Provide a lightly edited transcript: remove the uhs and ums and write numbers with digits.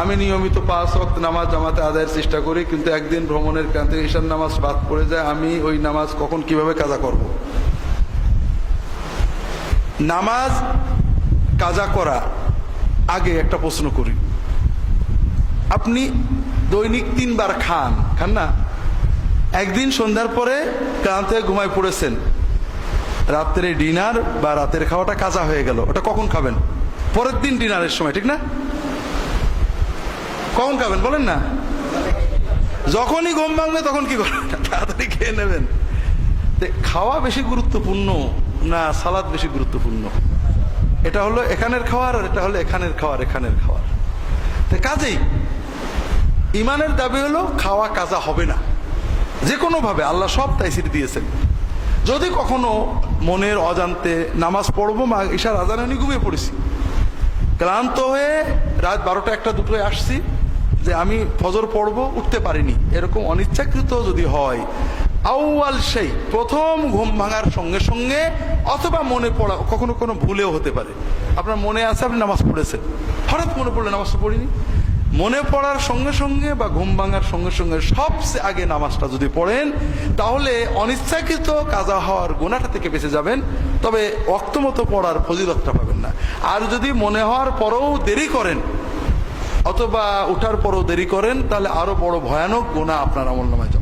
আমি নিয়মিত 5 ওয়াক্ত নামাজ জামাতে আদায়ের চেষ্টা করি, কিন্তু একদিন ভ্রমণের ক্রান্তি ঈশার নামাজ বাদ পড়ে যায়। আমি ওই নামাজ কখন কিভাবে কাজা করব? নামাজ কাজা করা আগে একটা প্রশ্ন করি। আপনি দৈনিক 3 বার খান না? একদিন সন্ধ্যার পরে ক্লান্তে ঘুমায় পড়েছেন, রাত্রে ডিনার বা রাতের খাওয়াটা কাজা হয়ে গেল, ওটা কখন খাবেন? পরের দিন ডিনারের সময়, ঠিক না? কখন খাবেন বলেন না? যখনই ঘুম ভাঙবে তখন কি করবেন? তাড়াতাড়ি খেয়ে নেবেন। খাওয়া বেশি গুরুত্বপূর্ণ না সালাদ বেশি গুরুত্বপূর্ণ? এটা হলো এখানের খাওয়ার, আর এটা হলো এখানের খাওয়ার। কাজেই ইমানের দাবি হলো খাওয়া কাজা হবে না যে কোনো ভাবে। আল্লাহ সব তাইসির দিয়েছেন। যদি কখনো মনের অজান্তে নামাজ পড়বো, মা ঈশার আজানে আমি ঘুমিয়ে পড়েছি, ক্লান্ত হয়ে রাত 12টা 1টা 2টোয় আসছি যে আমি ফজর পড়বো, উঠতে পারিনি, এরকম অনিচ্ছাকৃত যদি হয়, আউয়াল সেই প্রথম ঘুম ভাঙার সঙ্গে সঙ্গে, অথবা মনে পড়া, কখনো কোনো ভুলেও হতে পারে, আপনার মনে আছে আপনি নামাজ পড়েছেন, হঠাৎ মনে পড়লে নামাজটা পড়িনি, মনে পড়ার সঙ্গে সঙ্গে বা ঘুম ভাঙার সঙ্গে সঙ্গে সবচেয়ে আগে নামাজটা যদি পড়েন, তাহলে অনিচ্ছাকৃত কাজা হওয়ার গুনাহটা থেকে বেঁচে যাবেন, তবে ওয়াক্ত মতো পড়ার ফজিলতটা পাবেন না। আর যদি মনে হওয়ার পরেও দেরি করেন অথবা উঠার পরও দেরি করেন, তাহলে আরো বড় ভয়ানক গুনাহ আপনার আমলনামায়